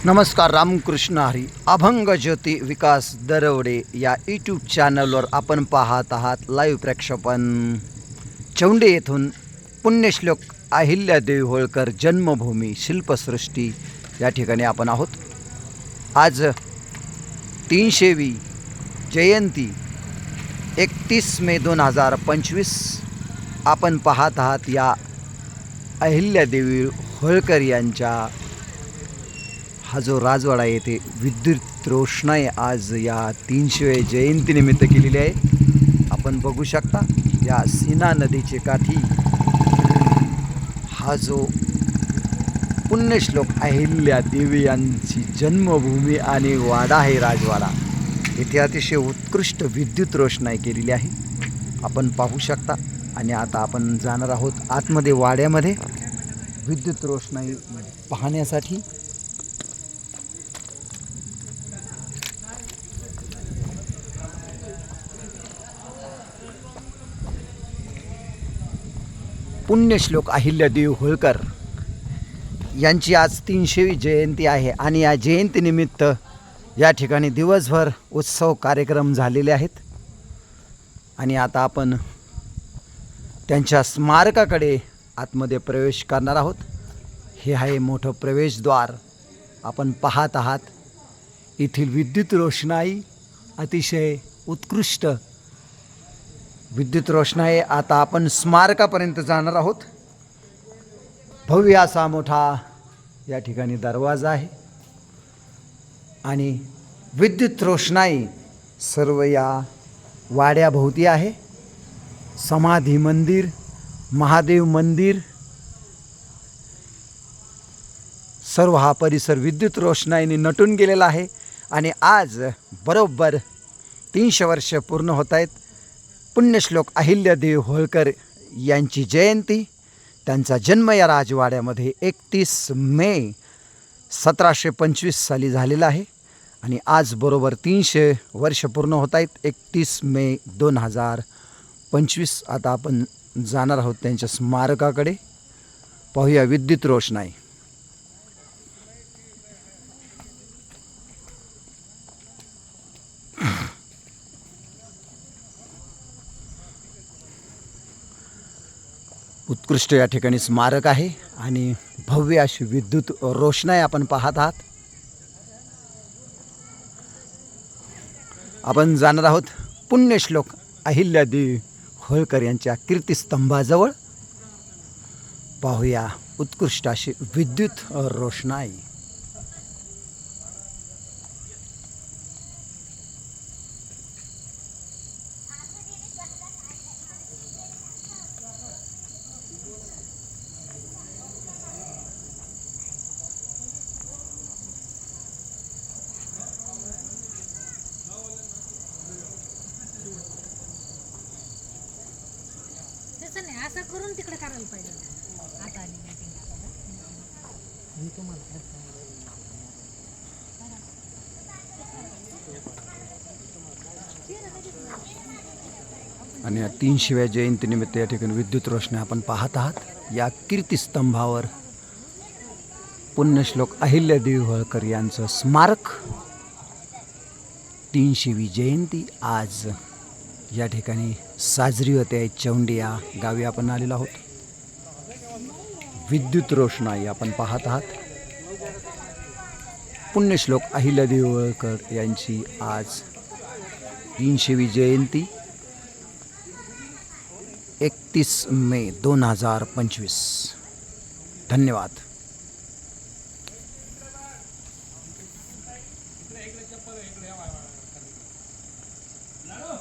नमस्कार, रामकृष्ण हरी. अभंग ज्योती विकास दरवडे या यूट्यूब चॅनलवर आपण पाहत आहात लाईव्ह प्रक्षेपण. चौंडे येथून पुण्यश्लोक अहिल्यादेवी होळकर जन्मभूमी शिल्पसृष्टी या ठिकाणी आपण आहोत. आज 300वी जयंती 31 मे 2025 आपण पाहत आहात. या अहिल्यादेवी होळकर यांच्या हा जो राजवाडा येथे विद्युत रोषणाई आज या 300व्या जयंतीनिमित्त केलेली आहे. आपण बघू शकता या सीना नदीचे काठी हा जो पुण्यश्लोक अहिल्यादेवी यांची जन्मभूमी आणि वाडा आहे राजवाडा, येथे अतिशय उत्कृष्ट विद्युत रोषणाई केलेली आहे. आपण पाहू शकता. आणि आता आपण जाणार आहोत आतमध्ये वाड्यामध्ये विद्युत रोषणाई पाहण्यासाठी. पुण्यश्लोक अहिल्यादेवी होळकर यांची आज 300वी जयंती आहे आणि या जयंतीनिमित्त या ठिकाणी दिवसभर उत्सव कार्यक्रम झालेले आहेत. आणि आता आपण त्यांच्या स्मारकाकडे आतमध्ये प्रवेश करणार आहोत. हे आहे मोठं प्रवेशद्वार. आपण पाहत आहात येथील विद्युत रोषणाई अतिशय उत्कृष्ट विद्युत रोषणाई. आता आपण स्मारकापर्यंत जाणार आहोत. भव्य असा मोठा या ठिकाणी दरवाजा आहे आणि विद्युत रोषणाई सर्व या वाड्याभोवती आहे. समाधी मंदिर, महादेव मंदिर, सर्व हा परिसर विद्युत रोषणाईने नटून गेलेला आहे. आणि आज बरोबर 300 वर्ष पूर्ण होत आहेत पुण्यश्लोक अहिल्यादेवी होळकर यांची जयंती. त्यांचा जन्म या राजवाड्यामध्ये 31 मे 1725 साली झालेला आहे आणि आज बरोबर 300 वर्ष पूर्ण होत आहेत 31 मे 2025. आता आपण जाणार आहोत त्यांच्या स्मारकाकडे. पाहूया विद्युत रोषणाई. उत्कृष्ट या ठिकाणी स्मारक आहे आणि भव्य अशी विद्युत रोषणाई आपण पाहत आहात. आपण जाणार आहोत पुण्यश्लोक अहिल्यादेवी होळकर यांच्या कीर्तिस्तंभाजवळ. पाहूया उत्कृष्ट अशी विद्युत रोषणाई. असं करून तिकडे करायला पाहिजे. आता आली मी तुम्हाला आणि या 300व्या जयंतीनिमित्त या ठिकाणी विद्युत रोषणाई आपण पाहत आहात. या कीर्तिस्तंभावर पुण्यश्लोक अहिल्यादेवी होळकर यांचं स्मारक. 300वी जयंती आज या ठिकाणी साजरी होते. चौंडी या गावी आपण आलेलो आहोत. विद्युत रोषणाई आपण पाहत आहात. पुण्यश्लोक अहिल्यादेवी होळकर यांची आज 300वी जयंती 31 मे 2025. धन्यवाद.